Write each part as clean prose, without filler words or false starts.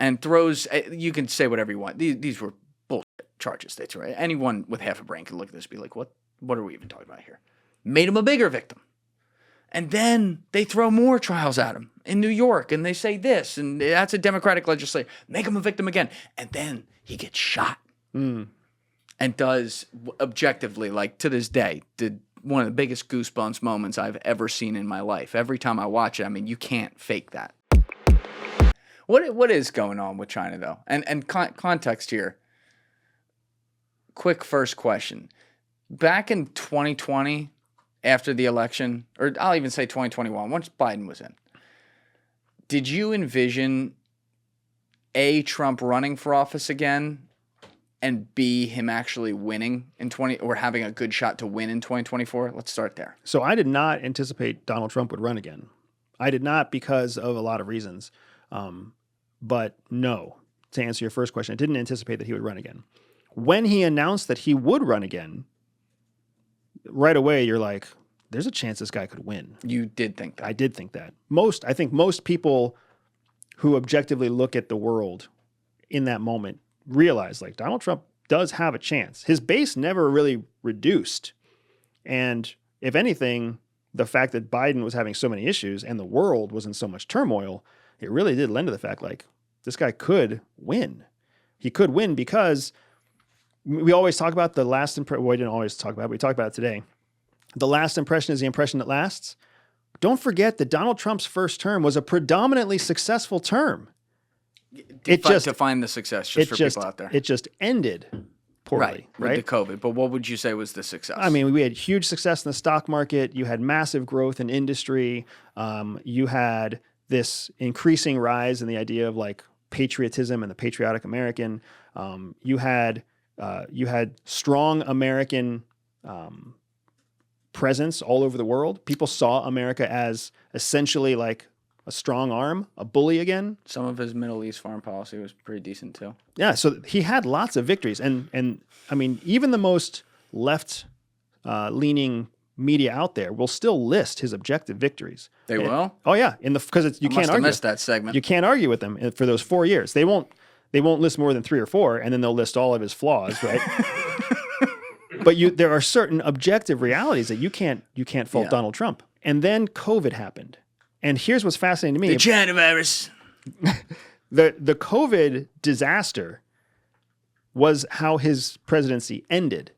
and throws. You can say whatever you want. These were bullshit charges they threw. Anyone with half a brain can look at this and be like, what are we even talking about here? Made him a bigger victim. And then they throw more trials at him in New York, and they say this, and that's a Democratic legislator. Make him a victim again. And then he gets shot. And does objectively, like to this day, did one of the biggest goosebumps moments I've ever seen in my life. Every time I watch it, I mean, you can't fake that. What is going on with China, though? And context here. Quick first question. Back in 2020, after the election, or I'll even say 2021, once Biden was in, did you envision A, Trump running for office again, and B, him actually winning in or having a good shot to win in 2024? Let's start there. So I did not anticipate Donald Trump would run again. I did not, because of a lot of reasons. But no, to answer your first question, I didn't anticipate that he would run again. When he announced that he would run again, right away you're like, there's a chance this guy could win. You did think that. I did think that. I think most people who objectively look at the world in that moment realize, like, Donald Trump does have a chance. His base never really reduced. And if anything, the fact that Biden was having so many issues and the world was in so much turmoil, it really did lend to the fact, like, this guy could win. He could win because we always talk about the last impression. Well, we didn't always talk about it. We talked about it today. The last impression is the impression that lasts. Don't forget that Donald Trump's first term was a predominantly successful term. Define the success just for people out there. It just ended poorly, right? With the COVID. But what would you say was the success? I mean, we had huge success in the stock market. You had massive growth in industry. You had this increasing rise in the idea of like patriotism and the patriotic American. You had strong American presence all over the world. People saw America as essentially like a strong arm, a bully again. Some of his Middle East foreign policy was pretty decent too. Yeah, so he had lots of victories, and I mean, even the most left leaning media out there will still list his objective victories. They will? Oh yeah, because you can't argue. Missed that segment. You can't argue with them for those 4 years. They won't list more than 3 or 4, and then they'll list all of his flaws, right? But there are certain objective realities that you can't fault Donald Trump. And then COVID happened. And here's what's fascinating to me. The China-virus. The COVID disaster was how his presidency ended.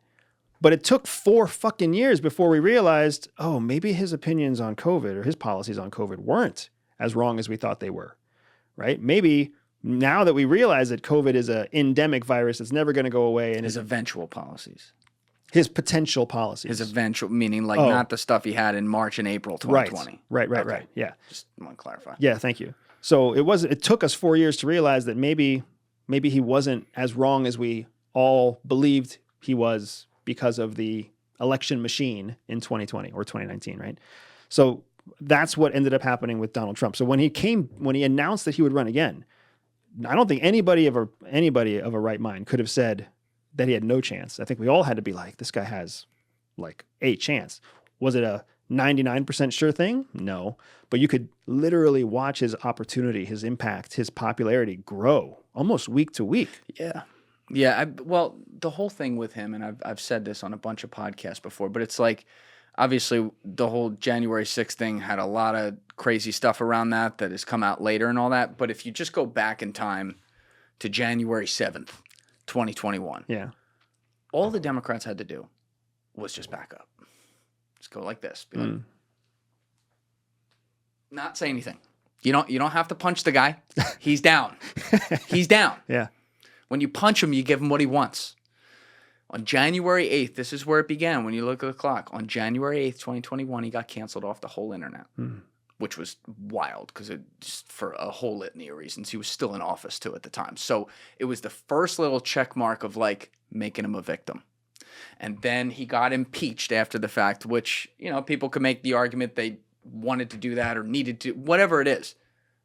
But it took 4 fucking years before we realized, oh, maybe his opinions on COVID or his policies on COVID weren't as wrong as we thought they were, right? Maybe now that we realize that COVID is an endemic virus that's never going to go away. And his eventual policies. His potential policies. His eventual, meaning like not the stuff he had in March and April 2020. Right. Yeah. Just want to clarify. Yeah, thank you. So it took us 4 years to realize that maybe he wasn't as wrong as we all believed he was because of the election machine in 2020 or 2019, right? So that's what ended up happening with Donald Trump. So when he announced that he would run again, I don't think anybody of a right mind could have said that he had no chance. I think we all had to be like, this guy has like a chance. Was it a 99% sure thing? No. But you could literally watch his opportunity, his impact, his popularity grow almost week to week. Yeah. Yeah. Well, the whole thing with him, and I've said this on a bunch of podcasts before, but it's like, obviously the whole January 6th thing had a lot of crazy stuff around that has come out later and all that. But if you just go back in time to January 7th, 2021. Yeah. All the Democrats had to do was just back up. Just go like this. Be like, not say anything. You don't have to punch the guy. He's down. He's down. Yeah. When you punch him, you give him what he wants. On January 8th, this is where it began when you look at the clock. On January 8th, 2021, he got canceled off the whole internet. Which was wild because just for a whole litany of reasons. He was still in office too at the time. So it was the first little check mark of like making him a victim. And then he got impeached after the fact, which, people could make the argument they wanted to do that or needed to, whatever it is.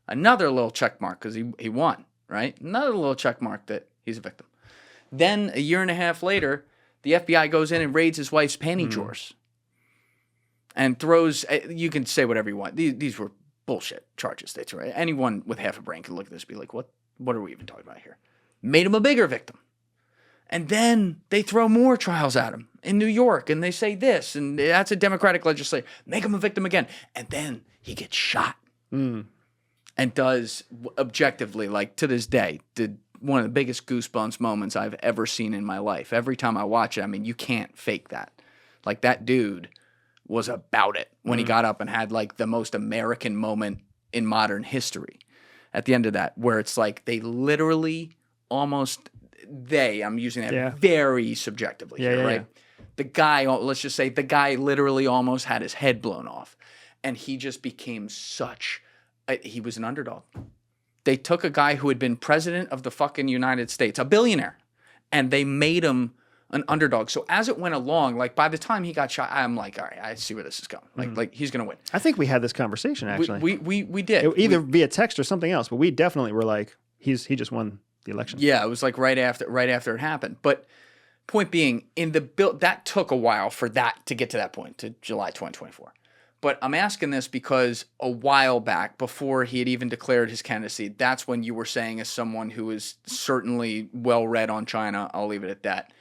Another little check mark because he won, right? Another little check mark that he's a victim. Then a year and a half later, the FBI goes in and raids his wife's panty drawers. And throws, you can say whatever you want. These were bullshit charges they threw. Anyone with half a brain can look at this and be like, what what are we even talking about here? Made him a bigger victim. And then they throw more trials at him in New York, and they say this, and that's a Democratic legislator. Make him a victim again. And then he gets shot. And does objectively, like to this day, one of the biggest goosebumps moments I've ever seen in my life. Every time I watch it, I mean, you can't fake that. Like, that dude was about it when he got up and had like the most American moment in modern history at the end of that, where it's like they literally almost, I'm using that very subjectively here, right? The guy, let's just say the guy literally almost had his head blown off, and he just became he was an underdog. They took a guy who had been president of the fucking United States, a billionaire, and they made him an underdog. So as it went along, like by the time he got shot, I'm like, all right, I see where this is going. Like he's gonna win. I think we had this conversation actually. We did either via text or something else, but we definitely were like, he just won the election. Yeah, it was like right after it happened. But point being, in the bill, that took a while for that to get to that point, to July 2024. But I'm asking this because a while back, before he had even declared his candidacy, that's when you were saying, as someone who is certainly well-read on China, I'll leave it at that,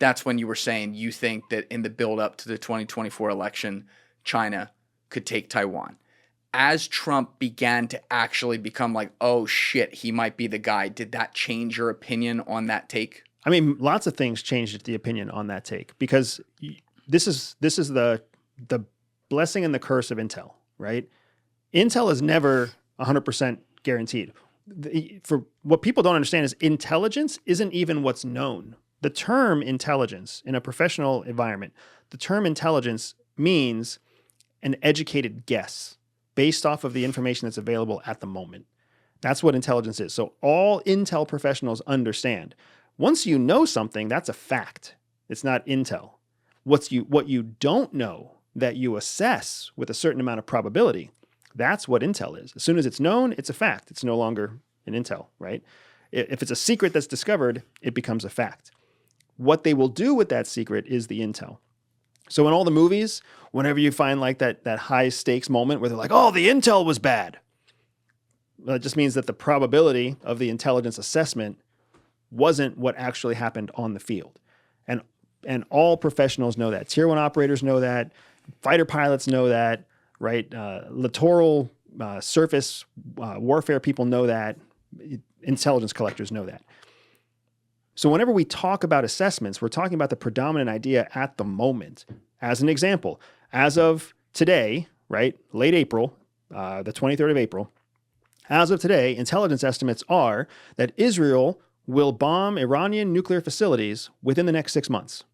that's when you were saying you think that in the build-up to the 2024 election, China could take Taiwan. As Trump began to actually become like, oh shit, he might be the guy, did that change your opinion on that take? I mean, lots of things changed the opinion on that take, because this is the blessing and the curse of Intel, right? Intel is never 100% guaranteed. For what people don't understand is intelligence isn't even what's known. The term intelligence in a professional environment, the term intelligence means an educated guess based off of the information that's available at the moment. That's what intelligence is. So all Intel professionals understand. Once you know something, that's a fact. It's not intel. What you don't know, that you assess with a certain amount of probability, that's what intel is. As soon as it's known, it's a fact. It's no longer an intel, right? If it's a secret that's discovered, it becomes a fact. What they will do with that secret is the intel. So in all the movies, whenever you find like that high stakes moment where they're like, oh, the intel was bad, well, it just means that the probability of the intelligence assessment wasn't what actually happened on the field. And all professionals know that. Tier 1 operators know that. Fighter pilots know that, right? Littoral surface warfare people know that. Intelligence collectors know that. So whenever we talk about assessments, we're talking about the predominant idea at the moment. As an example, as of today, right, late April, the 23rd of April, as of today, intelligence estimates are that Israel will bomb Iranian nuclear facilities within the next 6 months.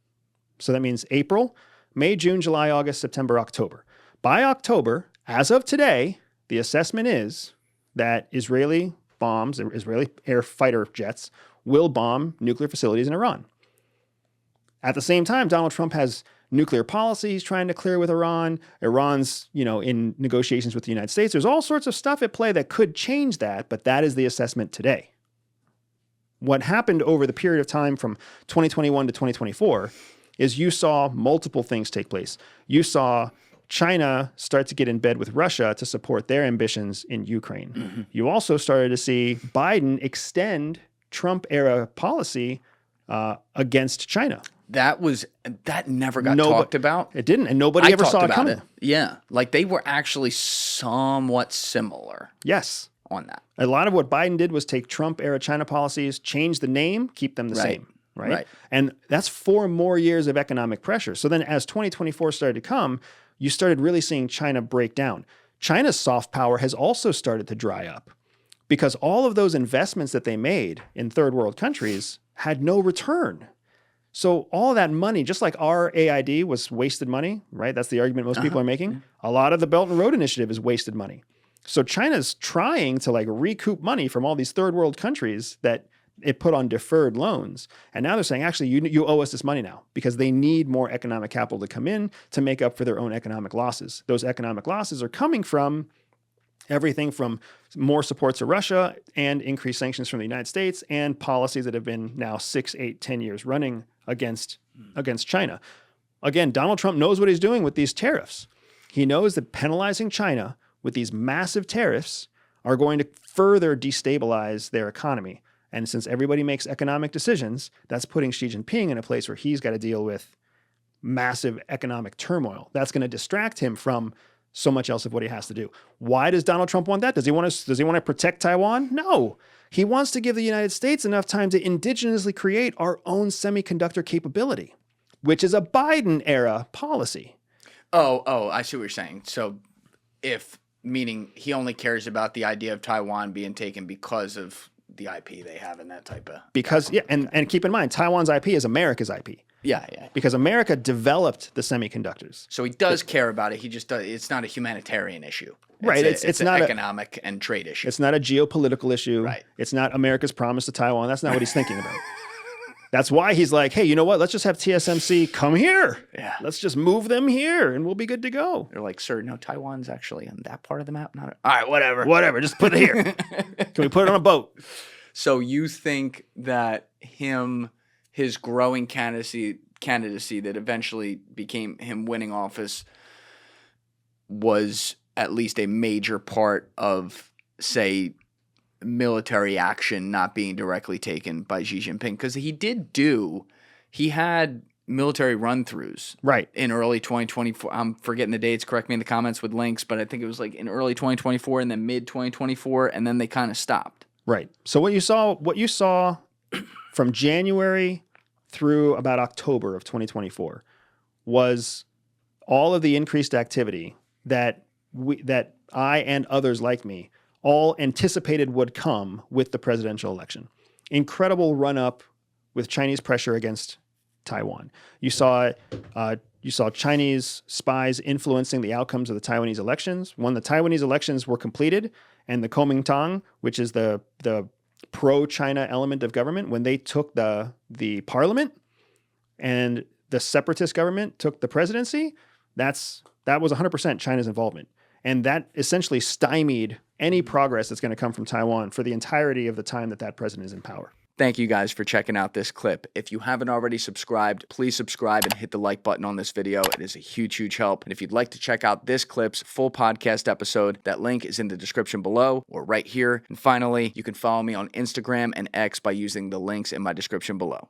So that means April, May, June, July, August, September, October. By October, as of today, the assessment is that Israeli air fighter jets will bomb nuclear facilities in Iran. At the same time, Donald Trump has nuclear policies trying to clear with Iran. Iran's, in negotiations with the United States. There's all sorts of stuff at play that could change that, but that is the assessment today. What happened over the period of time from 2021 to 2024 is you saw multiple things take place. You saw China start to get in bed with Russia to support their ambitions in Ukraine. Mm-hmm. You also started to see Biden extend Trump-era policy against China. That never got talked about. It didn't, and nobody ever saw it coming. Yeah, like they were actually somewhat similar. Yes. On that. A lot of what Biden did was take Trump-era China policies, change the name, keep them the same. Right? And that's 4 more years of economic pressure. So then as 2024 started to come, you started really seeing China break down. China's soft power has also started to dry up because all of those investments that they made in third world countries had no return. So all that money, just like our AID was wasted money, right? That's the argument most people are making. A lot of the Belt and Road Initiative is wasted money. So China's trying to recoup money from all these third world countries that it put on deferred loans. And now they're saying, actually, you owe us this money now because they need more economic capital to come in to make up for their own economic losses. Those economic losses are coming from everything from more support to Russia and increased sanctions from the United States and policies that have been now 6, 8, 10 years running against China. Again, Donald Trump knows what he's doing with these tariffs. He knows that penalizing China with these massive tariffs are going to further destabilize their economy. And since everybody makes economic decisions, that's putting Xi Jinping in a place where he's got to deal with massive economic turmoil. That's going to distract him from so much else of what he has to do. Why does Donald Trump want that? Does he want to protect Taiwan? No. He wants to give the United States enough time to indigenously create our own semiconductor capability, which is a Biden era policy. Oh, I see what you're saying. So meaning he only cares about the idea of Taiwan being taken because of the IP they have and that type of... And keep in mind, Taiwan's IP is America's IP. Yeah. Because America developed the semiconductors. So he does care about it. He just does, it's not a humanitarian issue. Right. It's not an economic and trade issue. It's not a geopolitical issue. Right. It's not America's promise to Taiwan. That's not what he's thinking about. That's why he's like, hey, you know what? Let's just have TSMC come here. Yeah. Let's just move them here and we'll be good to go. They're like, sir, no, Taiwan's actually on that part of the map. All right, whatever. Whatever. Just put it here. Can we put it on a boat? So you think that his growing candidacy that eventually became him winning office was at least a major part of, say, military action not being directly taken by Xi Jinping? Because he had military run-throughs right in early 2024. I'm forgetting the dates. Correct me in the comments with links, but I think it was like in early 2024 and then mid 2024, and then they kind of stopped. Right. So what you saw from January through about October of 2024 was all of the increased activity that I and others like me all anticipated would come with the presidential election. Incredible run-up with Chinese pressure against Taiwan. You saw Chinese spies influencing the outcomes of the Taiwanese elections. When the Taiwanese elections were completed and the Kuomintang, which is the pro-China element of government, when they took the parliament and the separatist government took the presidency, that was 100% China's involvement. And that essentially stymied any progress that's going to come from Taiwan for the entirety of the time that president is in power. Thank you guys for checking out this clip. If you haven't already subscribed, please subscribe and hit the like button on this video. It is a huge, huge help. And if you'd like to check out this clip's full podcast episode, that link is in the description below or right here. And finally, you can follow me on Instagram and X by using the links in my description below.